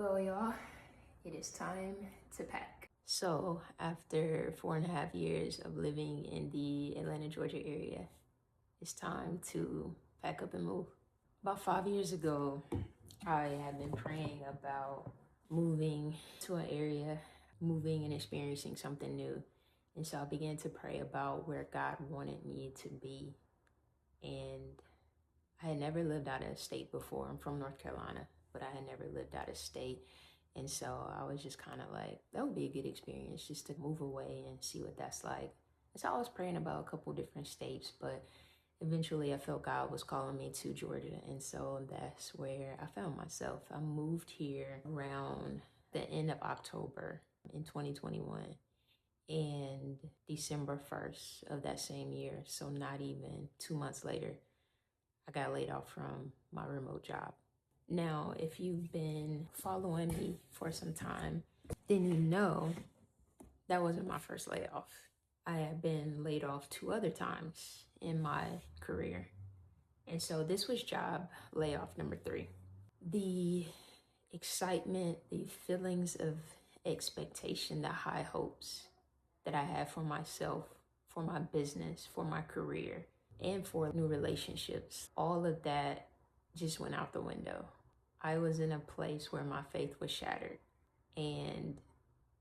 Well, y'all, it is time to pack. So, after 4.5 years of living in the Atlanta, Georgia area, it's time to pack up and move. About 5 years ago, I had been praying about moving to an area, moving and experiencing something new. And so I began to pray about where God wanted me to be. And I had never lived out of state before. I'm from North Carolina, but I had never lived out of state. And so I was just kind of like, that would be a good experience just to move away and see what that's like. And so I was praying about a couple different states, but eventually I felt God was calling me to Georgia. And so that's where I found myself. I moved here around the end of October in 2021 and December 1st of that same year. So not even 2 months later, I got laid off from my remote job. Now, if you've been following me for some time, then you know that wasn't my first layoff. I have been laid off 2 other times in my career. And so this was job layoff number 3. The excitement, the feelings of expectation, the high hopes that I had for myself, for my business, for my career, and for new relationships, all of that just went out the window. I was in a place where my faith was shattered, and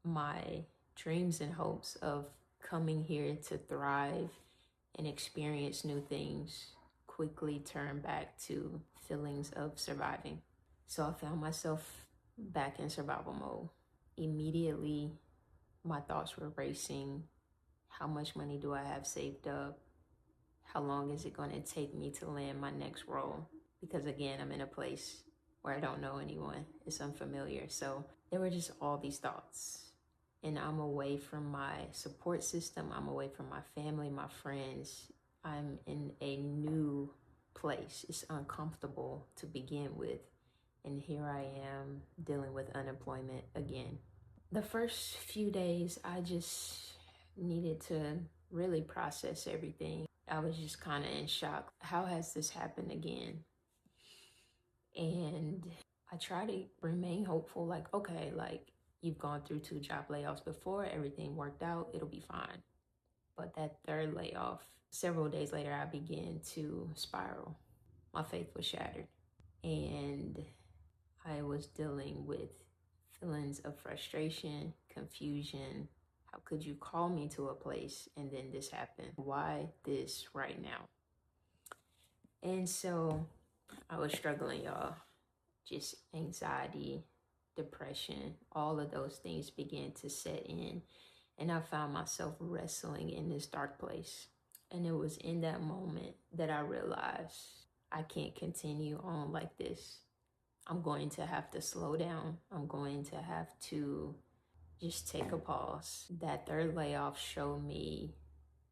my dreams and hopes of coming here to thrive and experience new things quickly turned back to feelings of surviving. So I found myself back in survival mode. Immediately, my thoughts were racing. How much money do I have saved up? How long is it going to take me to land my next role? Because again, I'm in a place where I don't know anyone. It's unfamiliar. So there were just all these thoughts. And I'm away from my support system. I'm away from my family, my friends. I'm in a new place. It's uncomfortable to begin with. And here I am dealing with unemployment again. The first few days, I just needed to really process everything. I was just kind of in shock. How has this happened again? And I try to remain hopeful, like, okay, like you've gone through 2 job layoffs before, everything worked out, it'll be fine. But that third layoff, several days later, I began to spiral. My faith was shattered. And I was dealing with feelings of frustration, confusion. How could you call me to a place and then this happened? Why this right now? And so I was struggling, y'all. Just anxiety, depression, all of those things began to set in. And I found myself wrestling in this dark place. And it was in that moment that I realized I can't continue on like this. I'm going to have to slow down. I'm going to have to just take a pause. That third layoff showed me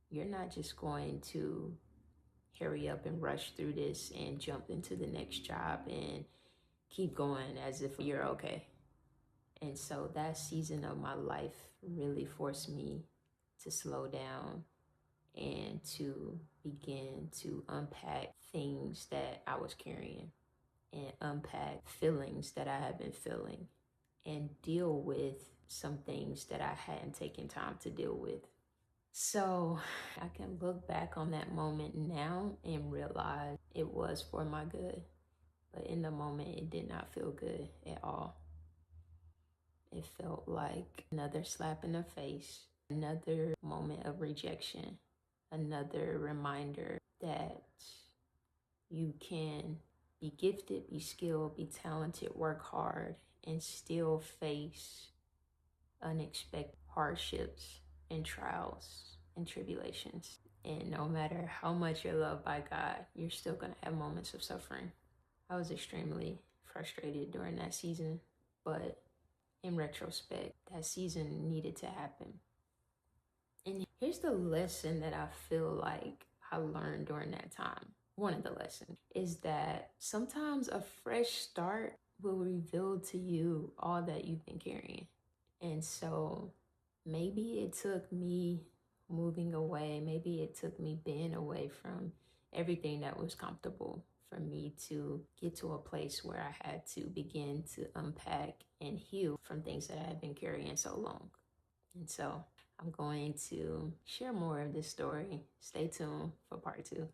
you're not just going to hurry up and rush through this and jump into the next job and keep going as if you're okay. And so that season of my life really forced me to slow down and to begin to unpack things that I was carrying and unpack feelings that I had been feeling and deal with some things that I hadn't taken time to deal with. So I can look back on that moment now and realize it was for my good. But in the moment, it did not feel good at all. It felt like another slap in the face, another moment of rejection, another reminder that you can be gifted, be skilled, be talented, work hard, and still face unexpected hardships and trials and tribulations. And no matter how much you're loved by God, you're still going to have moments of suffering. I was extremely frustrated during that season, but in retrospect, that season needed to happen. And here's the lesson that I feel like I learned during that time. One of the lessons is that sometimes a fresh start will reveal to you all that you've been carrying. And so maybe it took me moving away. Maybe it took me being away from everything that was comfortable for me to get to a place where I had to begin to unpack and heal from things that I had been carrying so long. And so I'm going to share more of this story. Stay tuned for part 2.